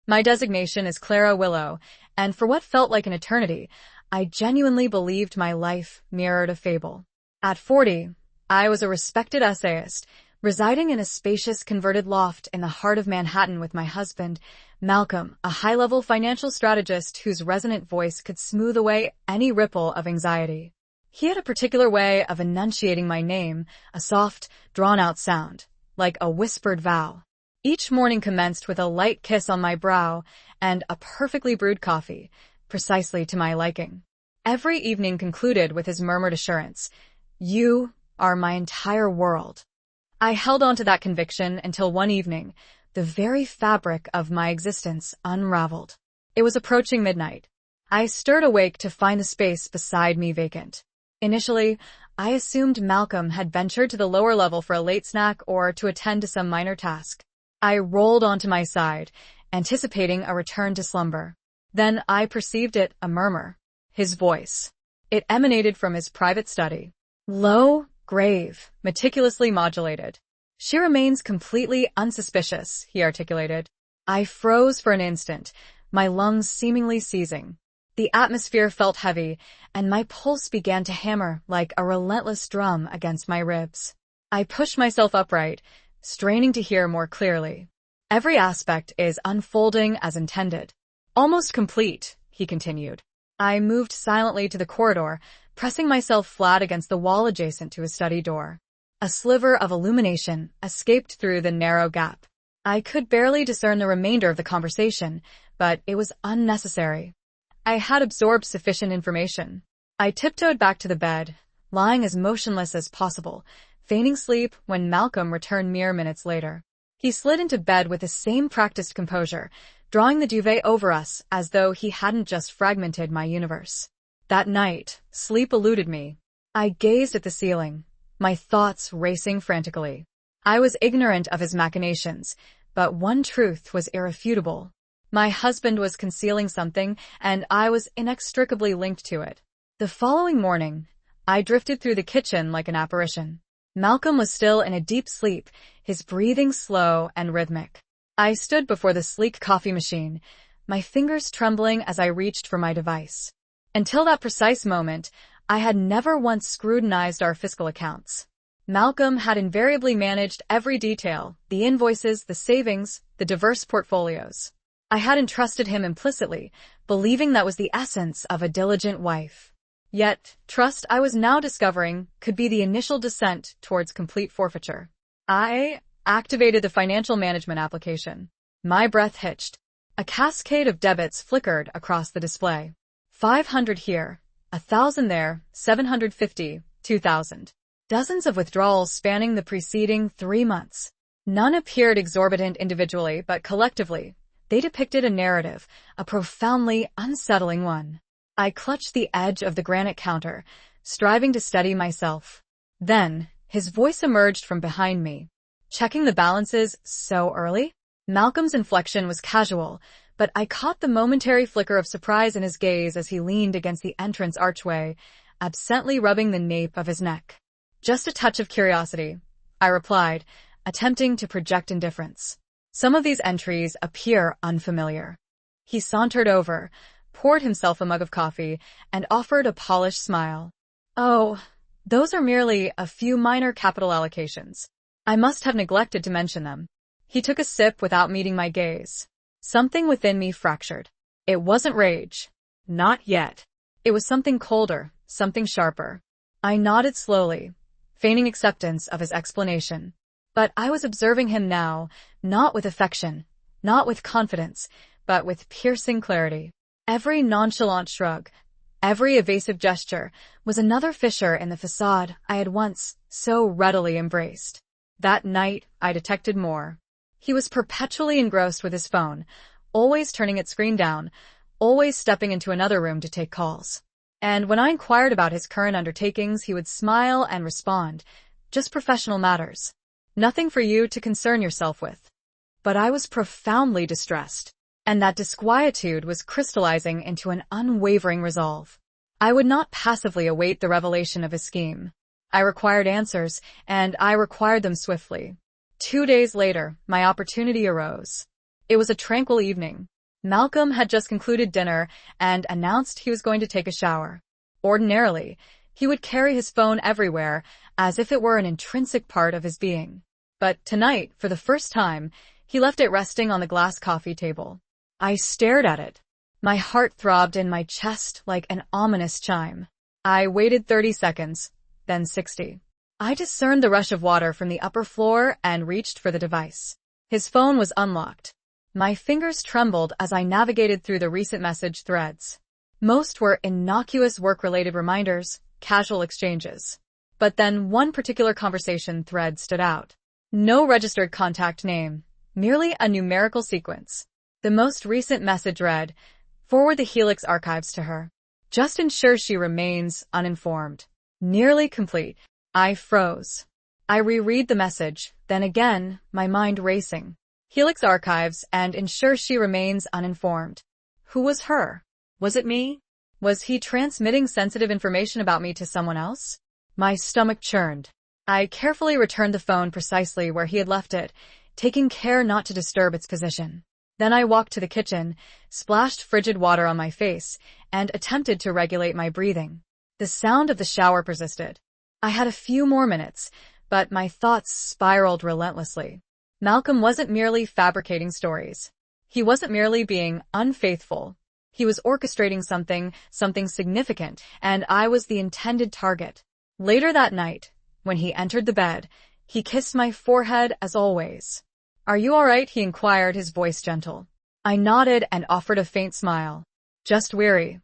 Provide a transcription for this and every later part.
My designation is Clara Willow, and for what felt like an eternity, I genuinely believed my life mirrored a fable. At 40, I was a respected essayist, residing in a spacious converted loft in the heart of Manhattan with my husband, Malcolm, a high-level financial strategist whose resonant voice could smooth away any ripple of anxiety. He had a particular way of enunciating my name, a soft, drawn-out sound, like a whispered vow. Each morning commenced with a light kiss on my brow and a perfectly brewed coffee, precisely to my liking. Every evening concluded with his murmured assurance, "You are my entire world." I held on to that conviction until one evening, the very fabric of my existence unraveled. It was approaching midnight. I stirred awake to find the space beside me vacant. Initially, I assumed Malcolm had ventured to the lower level for a late snack or to attend to some minor task. I rolled onto my side, anticipating a return to slumber. Then I perceived it, a murmur. His voice. It emanated from his private study. Low, grave, meticulously modulated. "She remains completely unsuspicious," he articulated. I froze for an instant, my lungs seemingly seizing. The atmosphere felt heavy, and my pulse began to hammer like a relentless drum against my ribs. I pushed myself upright, straining to hear more clearly. "Every aspect is unfolding as intended. Almost complete," he continued. I moved silently to the corridor, pressing myself flat against the wall adjacent to his study door. A sliver of illumination escaped through the narrow gap. I could barely discern the remainder of the conversation, but it was unnecessary. I had absorbed sufficient information. I tiptoed back to the bed, lying as motionless as possible, feigning sleep when Malcolm returned mere minutes later. He slid into bed with the same practiced composure, drawing the duvet over us as though he hadn't just fragmented my universe. That night, sleep eluded me. I gazed at the ceiling, my thoughts racing frantically. I was ignorant of his machinations, but one truth was irrefutable. My husband was concealing something, and I was inextricably linked to it. The following morning, I drifted through the kitchen like an apparition. Malcolm was still in a deep sleep, his breathing slow and rhythmic. I stood before the sleek coffee machine, my fingers trembling as I reached for my device. Until that precise moment, I had never once scrutinized our fiscal accounts. Malcolm had invariably managed every detail, the invoices, the savings, the diverse portfolios. I had entrusted him implicitly, believing that was the essence of a diligent wife. Yet, trust, I was now discovering, could be the initial descent towards complete forfeiture. I activated the financial management application. My breath hitched. A cascade of debits flickered across the display. 500 here, 1,000 there, 750, 2,000. Dozens of withdrawals spanning the preceding 3 months. None appeared exorbitant individually, but collectively, they depicted a narrative, a profoundly unsettling one. I clutched the edge of the granite counter, striving to steady myself. Then, his voice emerged from behind me. "Checking the balances so early?" Malcolm's inflection was casual, but I caught the momentary flicker of surprise in his gaze as he leaned against the entrance archway, absently rubbing the nape of his neck. "Just a touch of curiosity," I replied, attempting to project indifference. "Some of these entries appear unfamiliar." He sauntered over, poured himself a mug of coffee, and offered a polished smile. "Oh, those are merely a few minor capital allocations. I must have neglected to mention them." He took a sip without meeting my gaze. Something within me fractured. It wasn't rage. Not yet. It was something colder, something sharper. I nodded slowly, feigning acceptance of his explanation. But I was observing him now, not with affection, not with confidence, but with piercing clarity. Every nonchalant shrug, every evasive gesture was another fissure in the facade I had once so readily embraced. That night, I detected more. He was perpetually engrossed with his phone, always turning its screen down, always stepping into another room to take calls. And when I inquired about his current undertakings, he would smile and respond, "Just professional matters. Nothing for you to concern yourself with." But I was profoundly distressed, and that disquietude was crystallizing into an unwavering resolve. I would not passively await the revelation of his scheme. I required answers, and I required them swiftly. 2 days later, my opportunity arose. It was a tranquil evening. Malcolm had just concluded dinner and announced he was going to take a shower. Ordinarily, he would carry his phone everywhere, as if it were an intrinsic part of his being. But tonight, for the first time, he left it resting on the glass coffee table. I stared at it. My heart throbbed in my chest like an ominous chime. I waited 30 seconds, then 60. I discerned the rush of water from the upper floor and reached for the device. His phone was unlocked. My fingers trembled as I navigated through the recent message threads. Most were innocuous work-related reminders, casual exchanges. But then one particular conversation thread stood out. No registered contact name, merely a numerical sequence. The most recent message read, "Forward the Helix archives to her. Just ensure she remains uninformed." Nearly complete. I froze. I reread the message, then again, my mind racing. Helix archives and ensure she remains uninformed. Who was her? Was it me? Was he transmitting sensitive information about me to someone else? My stomach churned. I carefully returned the phone precisely where he had left it, taking care not to disturb its position. Then I walked to the kitchen, splashed frigid water on my face, and attempted to regulate my breathing. The sound of the shower persisted. I had a few more minutes, but my thoughts spiraled relentlessly. Malcolm wasn't merely fabricating stories. He wasn't merely being unfaithful. He was orchestrating something significant, and I was the intended target. Later that night, when he entered the bed, he kissed my forehead as always. "Are you all right?" he inquired, his voice gentle. I nodded and offered a faint smile. "Just weary."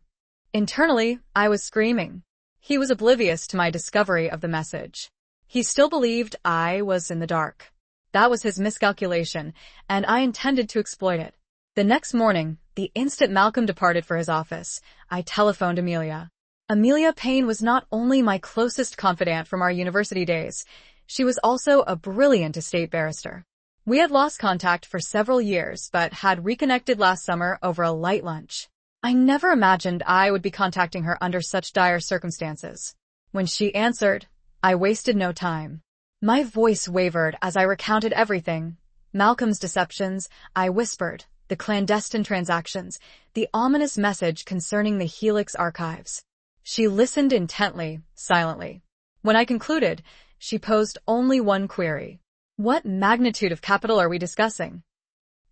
Internally, I was screaming. He was oblivious to my discovery of the message. He still believed I was in the dark. That was his miscalculation, and I intended to exploit it. The next morning, the instant Malcolm departed for his office, I telephoned Amelia. Amelia Payne was not only my closest confidant from our university days, she was also a brilliant estate barrister. We had lost contact for several years, but had reconnected last summer over a light lunch. I never imagined I would be contacting her under such dire circumstances. When she answered, I wasted no time. My voice wavered as I recounted everything. Malcolm's deceptions, I whispered, the clandestine transactions, the ominous message concerning the Helix archives. She listened intently, silently. When I concluded, she posed only one query. What magnitude of capital are we discussing?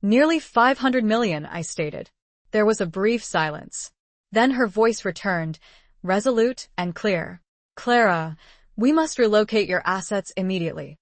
Nearly 500 million, I stated. There was a brief silence. Then her voice returned, resolute and clear. Clara, we must relocate your assets immediately.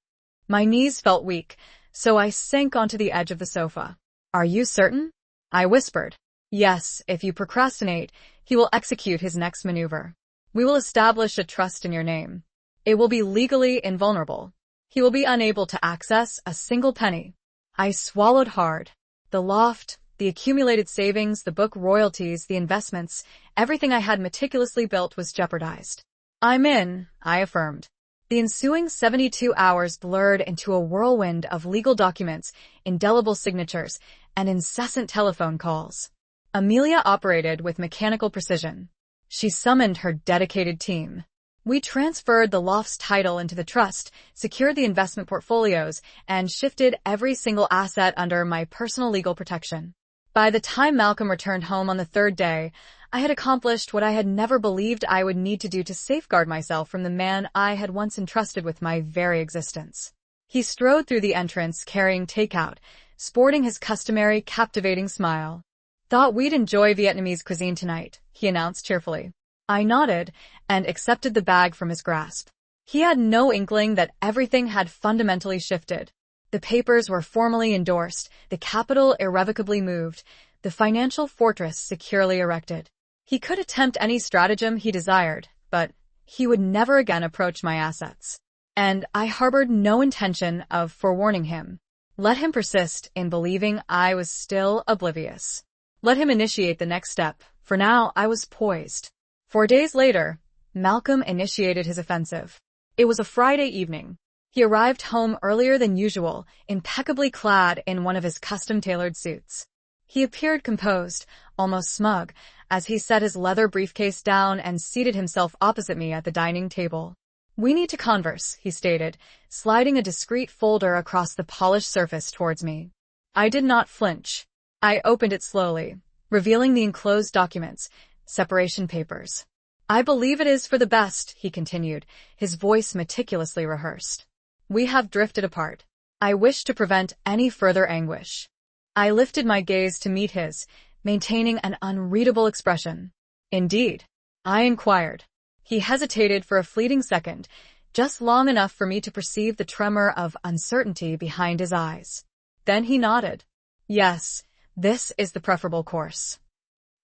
My knees felt weak, so I sank onto the edge of the sofa. Are you certain? I whispered. Yes, if you procrastinate, he will execute his next maneuver. We will establish a trust in your name. It will be legally invulnerable. He will be unable to access a single penny. I swallowed hard. The loft, the accumulated savings, the book royalties, the investments, everything I had meticulously built was jeopardized. I'm in, I affirmed. The ensuing 72 hours blurred into a whirlwind of legal documents, indelible signatures, and incessant telephone calls. Amelia operated with mechanical precision. She summoned her dedicated team. We transferred the loft's title into the trust, secured the investment portfolios, and shifted every single asset under my personal legal protection. By the time Malcolm returned home on the third day, I had accomplished what I had never believed I would need to do to safeguard myself from the man I had once entrusted with my very existence. He strode through the entrance carrying takeout, sporting his customary captivating smile. Thought we'd enjoy Vietnamese cuisine tonight, he announced cheerfully. I nodded and accepted the bag from his grasp. He had no inkling that everything had fundamentally shifted. The papers were formally endorsed, the capital irrevocably moved, the financial fortress securely erected. He could attempt any stratagem he desired, but he would never again approach my assets. And I harbored no intention of forewarning him. Let him persist in believing I was still oblivious. Let him initiate the next step. For now, I was poised. 4 days later, Malcolm initiated his offensive. It was a Friday evening. He arrived home earlier than usual, impeccably clad in one of his custom-tailored suits. He appeared composed, almost smug, as he set his leather briefcase down and seated himself opposite me at the dining table. We need to converse, he stated, sliding a discreet folder across the polished surface towards me. I did not flinch. I opened it slowly, revealing the enclosed documents, separation papers. I believe it is for the best, he continued, his voice meticulously rehearsed. We have drifted apart. I wish to prevent any further anguish. I lifted my gaze to meet his, maintaining an unreadable expression. Indeed? I inquired. He hesitated for a fleeting second, just long enough for me to perceive the tremor of uncertainty behind his eyes. Then he nodded. Yes, this is the preferable course.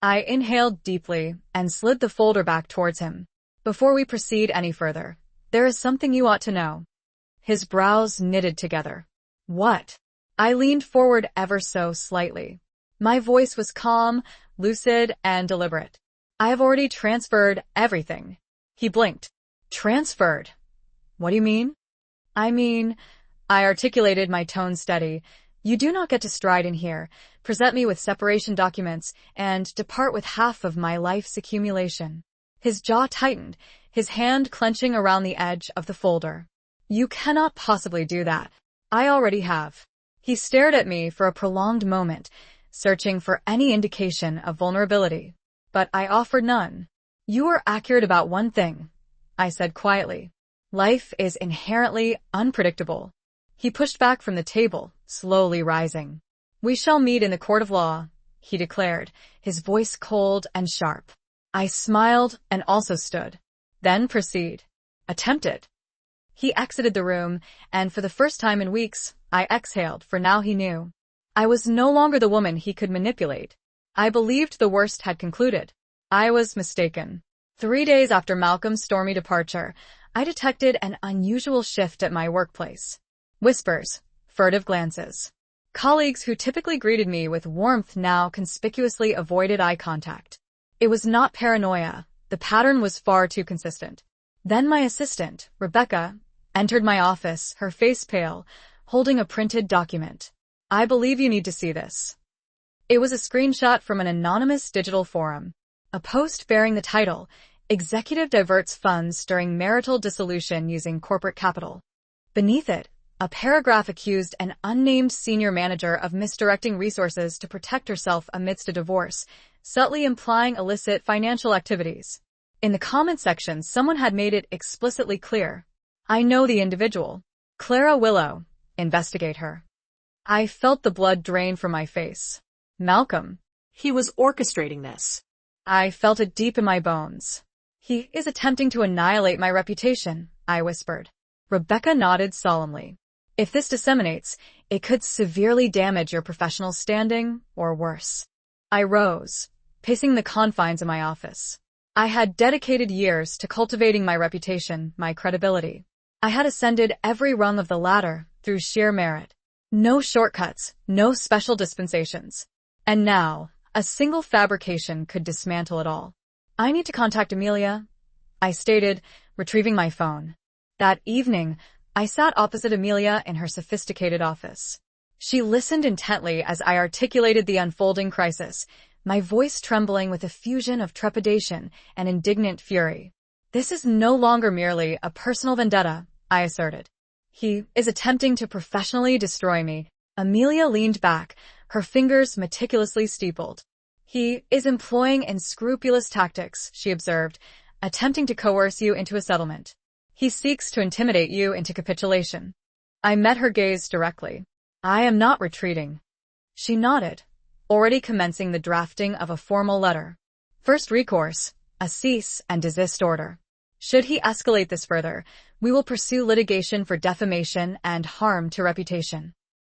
I inhaled deeply and slid the folder back towards him. Before we proceed any further, there is something you ought to know. His brows knitted together. What? I leaned forward ever so slightly. My voice was calm, lucid, and deliberate. I have already transferred everything. He blinked. Transferred? What do you mean? I mean, I articulated, my tone steady. You do not get to stride in here, present me with separation documents, and depart with half of my life's accumulation. His jaw tightened, his hand clenching around the edge of the folder. You cannot possibly do that. I already have. He stared at me for a prolonged moment, searching for any indication of vulnerability. But I offered none. You are accurate about one thing, I said quietly. Life is inherently unpredictable. He pushed back from the table, slowly rising. We shall meet in the court of law, he declared, his voice cold and sharp. I smiled and also stood. Then proceed. Attempt it. He exited the room, and for the first time in weeks, I exhaled, for now he knew. I was no longer the woman he could manipulate. I believed the worst had concluded. I was mistaken. 3 days after Malcolm's stormy departure, I detected an unusual shift at my workplace. Whispers, furtive glances. Colleagues who typically greeted me with warmth now conspicuously avoided eye contact. It was not paranoia. The pattern was far too consistent. Then my assistant, Rebecca, entered my office, her face pale, holding a printed document. I believe you need to see this. It was a screenshot from an anonymous digital forum. A post bearing the title, Executive Diverts Funds During Marital Dissolution Using Corporate Capital. Beneath it, a paragraph accused an unnamed senior manager of misdirecting resources to protect herself amidst a divorce, subtly implying illicit financial activities. In the comment section, someone had made it explicitly clear. I know the individual. Clara Willow. Investigate her. I felt the blood drain from my face. Malcolm. He was orchestrating this. I felt it deep in my bones. He is attempting to annihilate my reputation, I whispered. Rebecca nodded solemnly. If this disseminates, it could severely damage your professional standing, or worse. I rose, pacing the confines of my office. I had dedicated years to cultivating my reputation, my credibility. I had ascended every rung of the ladder through sheer merit. No shortcuts, no special dispensations. And now, a single fabrication could dismantle it all. I need to contact Amelia, I stated, retrieving my phone. That evening, I sat opposite Amelia in her sophisticated office. She listened intently as I articulated the unfolding crisis, my voice trembling with a fusion of trepidation and indignant fury. This is no longer merely a personal vendetta, I asserted. He is attempting to professionally destroy me. Amelia leaned back, her fingers meticulously steepled. He is employing unscrupulous tactics, she observed, attempting to coerce you into a settlement. He seeks to intimidate you into capitulation. I met her gaze directly. I am not retreating. She nodded, already commencing the drafting of a formal letter. First recourse, a cease and desist order. Should he escalate this further, we will pursue litigation for defamation and harm to reputation.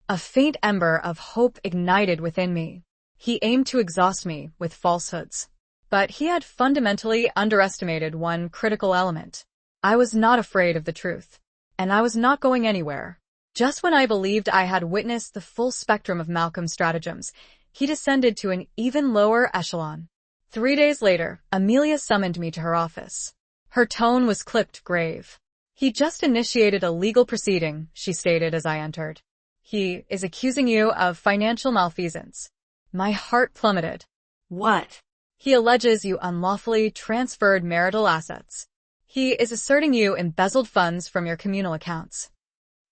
A faint ember of hope ignited within me. He aimed to exhaust me with falsehoods. But he had fundamentally underestimated one critical element. I was not afraid of the truth. And I was not going anywhere. Just when I believed I had witnessed the full spectrum of Malcolm's stratagems, he descended to an even lower echelon. 3 days later, Amelia summoned me to her office. Her tone was clipped grave. He just initiated a legal proceeding, she stated as I entered. He is accusing you of financial malfeasance. My heart plummeted. What? He alleges you unlawfully transferred marital assets. He is asserting you embezzled funds from your communal accounts.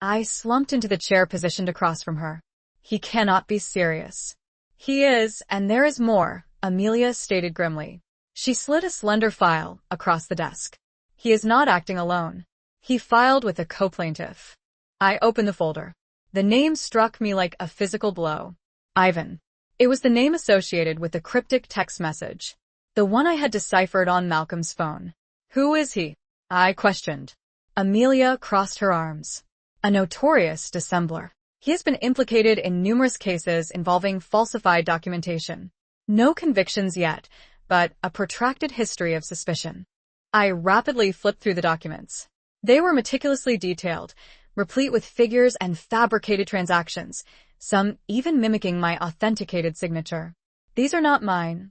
I slumped into the chair positioned across from her. He cannot be serious. He is, and there is more, Amelia stated grimly. She slid a slender file across the desk. He is not acting alone. He filed with a co-plaintiff. I opened the folder. The name struck me like a physical blow. Ivan. It was the name associated with the cryptic text message. The one I had deciphered on Malcolm's phone. Who is he? I questioned. Amelia crossed her arms. A notorious dissembler. He has been implicated in numerous cases involving falsified documentation. No convictions yet, but a protracted history of suspicion. I rapidly flipped through the documents. They were meticulously detailed, replete with figures and fabricated transactions, some even mimicking my authenticated signature. These are not mine,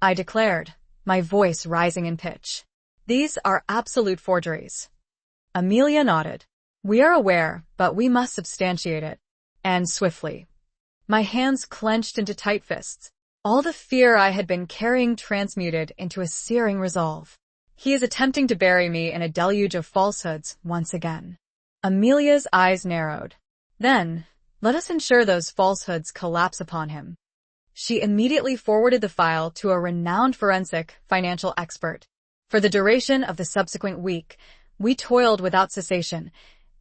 I declared, my voice rising in pitch. These are absolute forgeries. Amelia nodded. We are aware, but we must substantiate it. And swiftly. My hands clenched into tight fists. All the fear I had been carrying transmuted into a searing resolve. He is attempting to bury me in a deluge of falsehoods once again. Amelia's eyes narrowed. Then, let us ensure those falsehoods collapse upon him. She immediately forwarded the file to a renowned forensic financial expert. For the duration of the subsequent week, we toiled without cessation,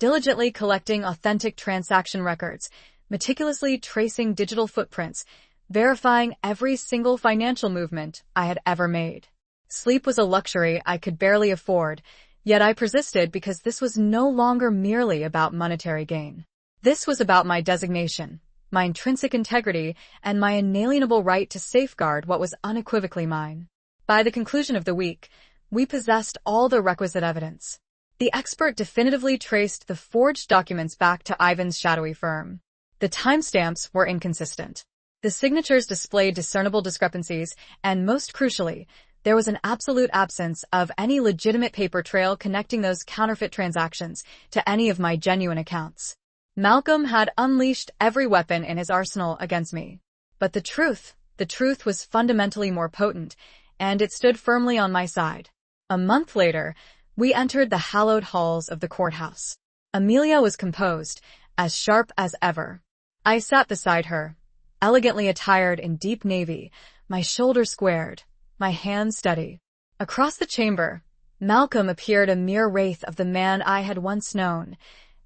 diligently collecting authentic transaction records, meticulously tracing digital footprints, verifying every single financial movement I had ever made. Sleep was a luxury I could barely afford, yet I persisted because this was no longer merely about monetary gain. This was about my designation, my intrinsic integrity, and my inalienable right to safeguard what was unequivocally mine. By the conclusion of the week, we possessed all the requisite evidence. The expert definitively traced the forged documents back to Ivan's shadowy firm. The timestamps were inconsistent. The signatures displayed discernible discrepancies, and most crucially, there was an absolute absence of any legitimate paper trail connecting those counterfeit transactions to any of my genuine accounts. Malcolm had unleashed every weapon in his arsenal against me. But the truth was fundamentally more potent, and it stood firmly on my side. A month later, we entered the hallowed halls of the courthouse. Amelia was composed, as sharp as ever. I sat beside her, elegantly attired in deep navy, my shoulders squared, my hands steady. Across the chamber, Malcolm appeared a mere wraith of the man I had once known,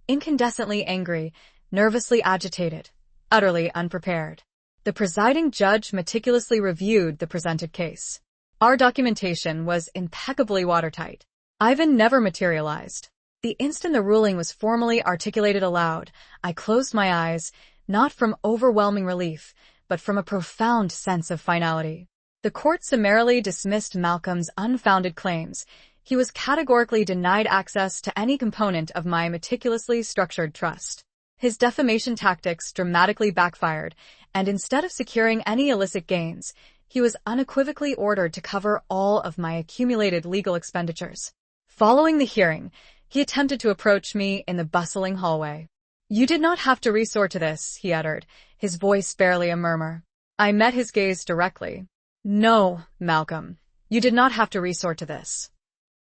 incandescently angry, nervously agitated, utterly unprepared. The presiding judge meticulously reviewed the presented case. Our documentation was impeccably watertight. Ivan never materialized. The instant the ruling was formally articulated aloud, I closed my eyes, not from overwhelming relief, but from a profound sense of finality. The court summarily dismissed Malcolm's unfounded claims. He was categorically denied access to any component of my meticulously structured trust. His defamation tactics dramatically backfired, and instead of securing any illicit gains, he was unequivocally ordered to cover all of my accumulated legal expenditures. Following the hearing, he attempted to approach me in the bustling hallway. You did not have to resort to this, he uttered, his voice barely a murmur. I met his gaze directly. No, Malcolm, you did not have to resort to this.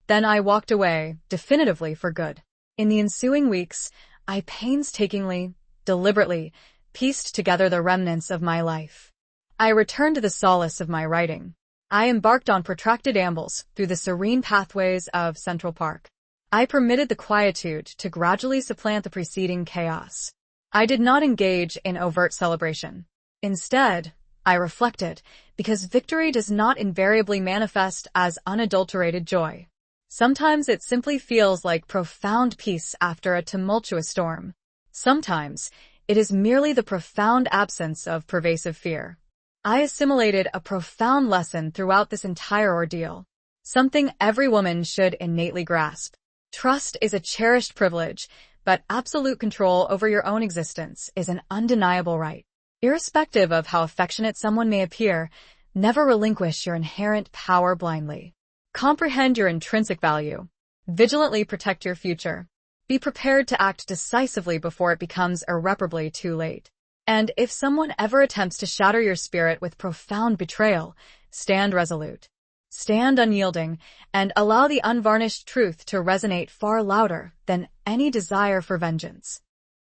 Then I walked away, definitively for good. In the ensuing weeks, I painstakingly, deliberately, pieced together the remnants of my life. I returned to the solace of my writing. I embarked on protracted ambles through the serene pathways of Central Park. I permitted the quietude to gradually supplant the preceding chaos. I did not engage in overt celebration. Instead, I reflected, because victory does not invariably manifest as unadulterated joy. Sometimes it simply feels like profound peace after a tumultuous storm. Sometimes it is merely the profound absence of pervasive fear. I assimilated a profound lesson throughout this entire ordeal. Something every woman should innately grasp. Trust is a cherished privilege, but absolute control over your own existence is an undeniable right. Irrespective of how affectionate someone may appear, never relinquish your inherent power blindly. Comprehend your intrinsic value. Vigilantly protect your future. Be prepared to act decisively before it becomes irreparably too late. And if someone ever attempts to shatter your spirit with profound betrayal, stand resolute. Stand unyielding, and allow the unvarnished truth to resonate far louder than any desire for vengeance.